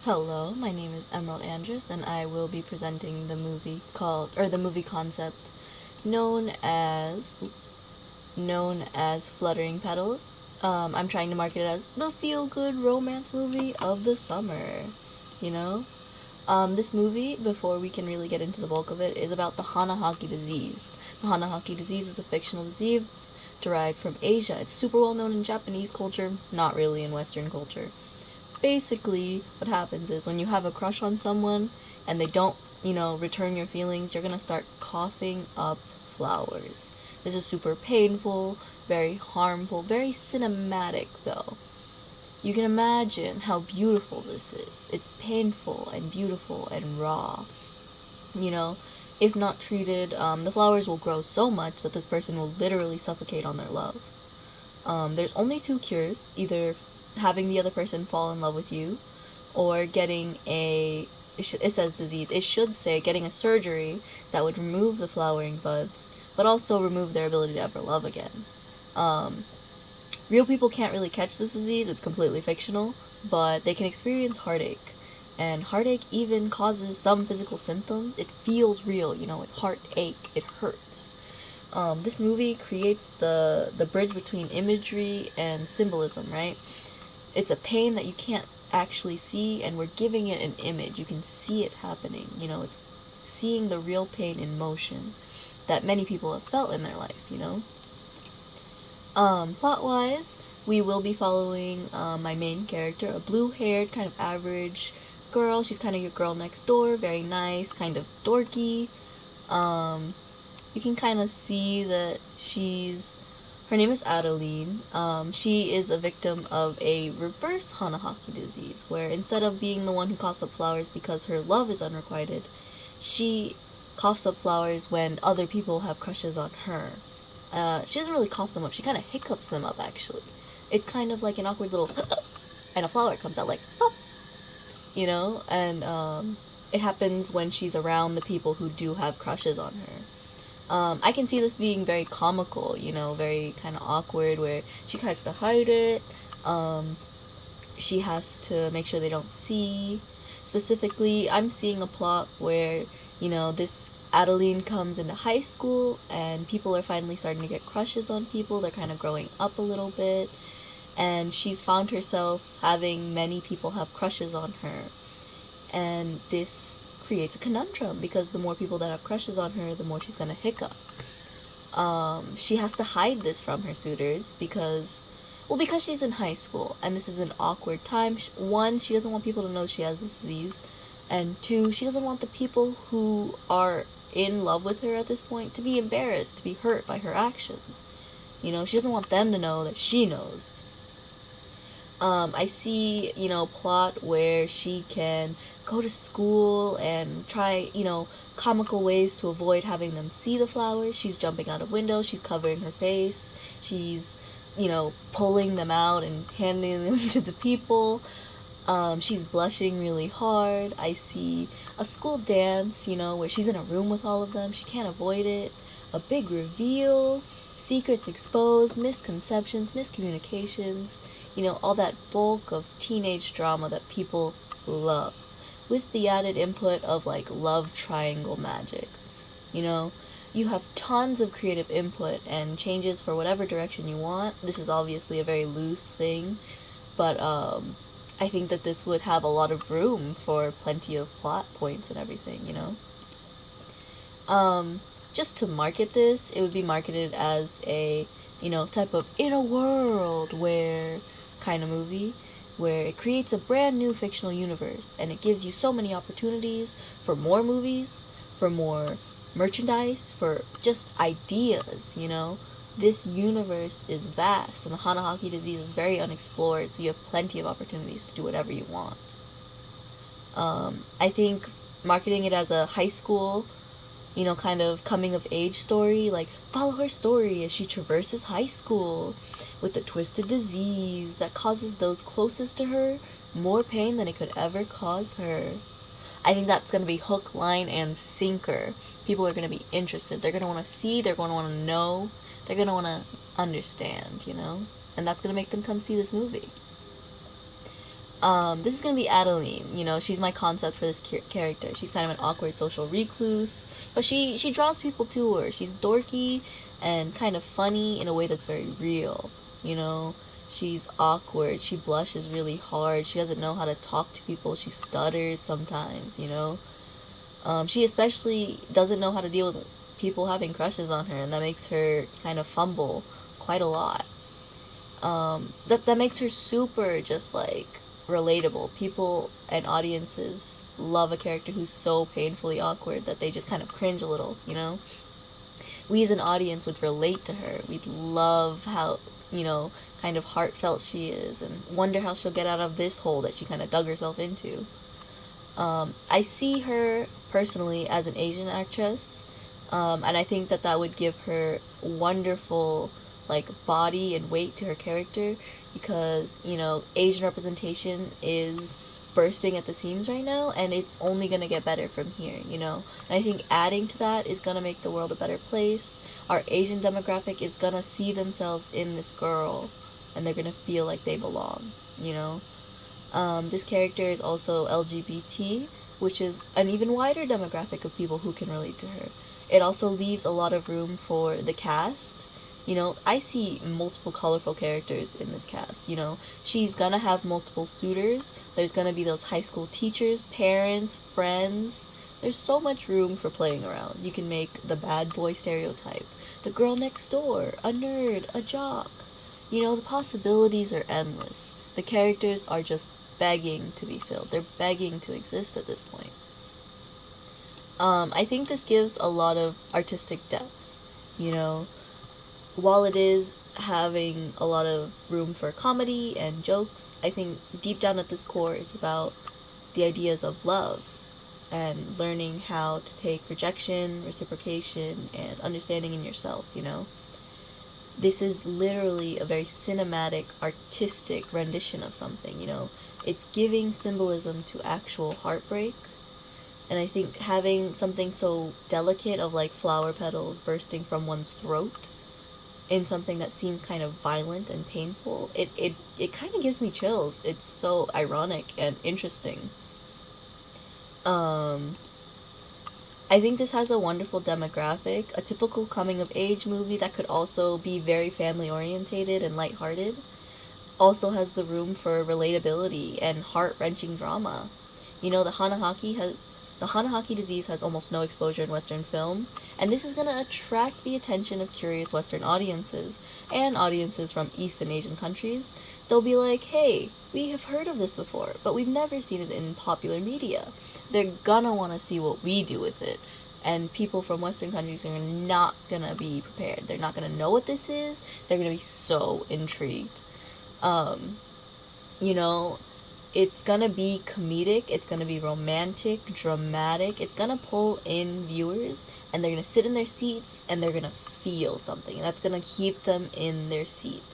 Hello, my name is Emerald Andrus, and I will be presenting the movie concept known as Fluttering Petals. I'm trying to market it as the feel-good romance movie of the summer. You know, this movie, before we can really get into the bulk of it, is about the Hanahaki disease. The Hanahaki disease is a fictional disease derived from Asia. It's super well known in Japanese culture, not really in Western culture. Basically, what happens is when you have a crush on someone and they don't, return your feelings, you're gonna start coughing up flowers. This is super painful, very harmful, very cinematic though. You can imagine how beautiful this is. It's painful and beautiful and raw. You know, if not treated, the flowers will grow so much that this person will literally suffocate on their love. There's only two cures, either having the other person fall in love with you, or getting it says disease, it should say getting a surgery that would remove the flowering buds, but also remove their ability to ever love again. Um, Real people can't really catch this disease, it's completely fictional, but they can experience heartache. And heartache even causes some physical symptoms. It feels real, it's heartache, it hurts. This movie creates the bridge between imagery and symbolism, right? It's a pain that you can't actually see, and we're giving it an image. You can see it happening. It's seeing the real pain in motion that many people have felt in their life. Plot-wise, we will be following my main character, a blue-haired, kind of average girl. She's kind of your girl next door, very nice, kind of dorky. You can kind of see that her name is Adeline. She is a victim of a reverse Hanahaki disease, where instead of being the one who coughs up flowers because her love is unrequited, she coughs up flowers when other people have crushes on her. She doesn't really cough them up, she kind of hiccups them up, actually. It's kind of like an awkward little and a flower comes out like, oh, and it happens when she's around the people who do have crushes on her. I can see this being very comical, very kind of awkward, where she tries to hide it. She has to make sure they don't see. Specifically, I'm seeing a plot where, this Adeline comes into high school and people are finally starting to get crushes on people. They're kind of growing up a little bit. And she's found herself having many people have crushes on her. And this creates a conundrum, because the more people that have crushes on her, the more she's gonna hiccup. She has to hide this from her suitors because she's in high school and this is an awkward time. One, she doesn't want people to know she has this disease, and two, she doesn't want the people who are in love with her at this point to be embarrassed, to be hurt by her actions. She doesn't want them to know that she knows. I see, plot where she can go to school and try, comical ways to avoid having them see the flowers. She's jumping out of windows, she's covering her face, she's, pulling them out and handing them to the people. She's blushing really hard. I see a school dance, where she's in a room with all of them. She can't avoid it. A big reveal, secrets exposed, misconceptions, miscommunications, all that bulk of teenage drama that people love, with the added input of, love triangle magic. You have tons of creative input and changes for whatever direction you want. This is obviously a very loose thing, but I think that this would have a lot of room for plenty of plot points and everything, Just to market this, it would be marketed as a, type of in a world where kind of movie, where it creates a brand new fictional universe and it gives you so many opportunities for more movies, for more merchandise, for just ideas. This universe is vast and the Hanahaki disease is very unexplored, so you have plenty of opportunities to do whatever you want. I think marketing it as a high school, kind of coming of age story, follow her story as she traverses high school with the twisted disease that causes those closest to her more pain than it could ever cause her. I think that's going to be hook, line, and sinker. People are going to be interested. They're going to want to see, they're going to want to know, they're going to want to understand, And that's going to make them come see this movie. This is gonna be Adeline. You know, she's my concept for this character. She's kind of an awkward social recluse, but she draws people to her. She's dorky and kind of funny in a way that's very real. You know, she's awkward. She blushes really hard. She doesn't know how to talk to people. She stutters sometimes. You know, she especially doesn't know how to deal with people having crushes on her, and that makes her kind of fumble quite a lot. That makes her super just like relatable. People and audiences love a character who's so painfully awkward that they just kind of cringe a little, you know? We as an audience would relate to her. We'd love how, you know, kind of heartfelt she is and wonder how she'll get out of this hole that she kind of dug herself into. I see her personally as an Asian actress, and I think that would give her wonderful like body and weight to her character, because you know Asian representation is bursting at the seams right now, and it's only gonna get better from here, you know. And I think adding to that is gonna make the world a better place. Our Asian demographic is gonna see themselves in this girl, and they're gonna feel like they belong, you know. This character is also LGBT, which is an even wider demographic of people who can relate to her. It also leaves a lot of room for the cast. You know, I see multiple colorful characters in this cast. You know, she's gonna have multiple suitors. There's gonna be those high school teachers, parents, friends. There's so much room for playing around. You can make the bad boy stereotype, the girl next door, a nerd, a jock. You know, the possibilities are endless. The characters are just begging to be filled. They're begging to exist at this point. I think this gives a lot of artistic depth, you know. While it is having a lot of room for comedy and jokes, I think deep down at this core it's about the ideas of love and learning how to take rejection, reciprocation, and understanding in yourself, you know. This is literally a very cinematic, artistic rendition of something, you know. It's giving symbolism to actual heartbreak. And I think having something so delicate of like flower petals bursting from one's throat in something that seems kind of violent and painful, it kind of gives me chills. It's so ironic and interesting. I think this has a wonderful demographic, a typical coming-of-age movie that could also be very family-orientated and lighthearted. Also has the room for relatability and heart-wrenching drama. You know, the Hanahaki disease has almost no exposure in Western film, and this is going to attract the attention of curious Western audiences and audiences from East and Asian countries. They'll be like, hey, we have heard of this before, but we've never seen it in popular media. They're gonna want to see what we do with it, and people from Western countries are not gonna be prepared. They're not gonna know what this is. They're gonna be so intrigued. You know, it's gonna be comedic, it's gonna be romantic, dramatic, it's gonna pull in viewers, and they're gonna sit in their seats, and they're gonna feel something, and that's gonna keep them in their seats.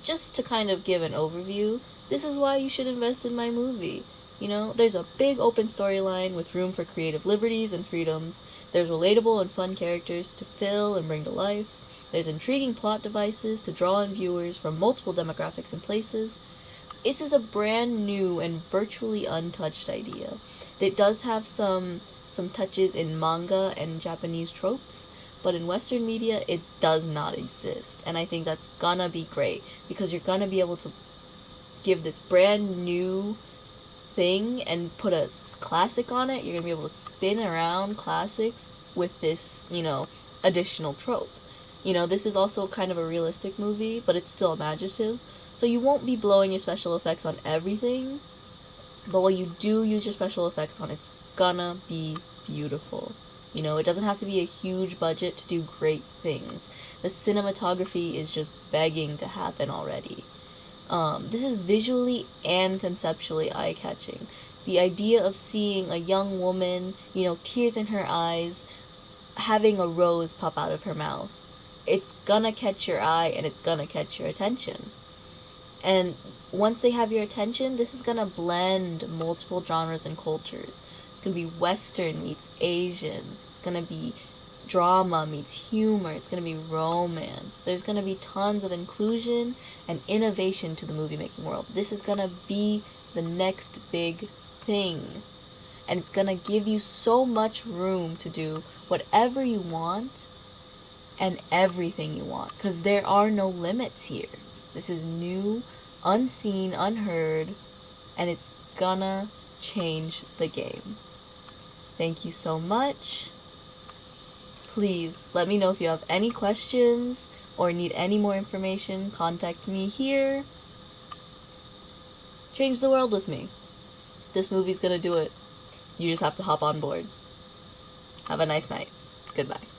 Just to kind of give an overview, this is why you should invest in my movie. You know, there's a big open storyline with room for creative liberties and freedoms. There's relatable and fun characters to fill and bring to life. There's intriguing plot devices to draw in viewers from multiple demographics and places. This is a brand new and virtually untouched idea. It does have some touches in manga and Japanese tropes, but in Western media it does not exist. And I think that's gonna be great, because you're gonna be able to give this brand new thing and put a classic on it. You're gonna be able to spin around classics with this, you know, additional trope. You know, this is also kind of a realistic movie, but it's still imaginative. So you won't be blowing your special effects on everything, but what you do use your special effects on, it's gonna be beautiful. You know, it doesn't have to be a huge budget to do great things. The cinematography is just begging to happen already. This is visually and conceptually eye-catching. The idea of seeing a young woman, you know, tears in her eyes, having a rose pop out of her mouth, it's gonna catch your eye and it's gonna catch your attention. And once they have your attention, this is gonna blend multiple genres and cultures. It's gonna be Western meets Asian. It's gonna be drama meets humor. It's going to be romance. There's going to be tons of inclusion and innovation to the movie making world. This is going to be the next big thing. And it's going to give you so much room to do whatever you want and everything you want. Because there are no limits here. This is new, unseen, unheard, and it's gonna change the game. Thank you so much. Please let me know if you have any questions or need any more information. Contact me here. Change the world with me. This movie's gonna do it. You just have to hop on board. Have a nice night. Goodbye.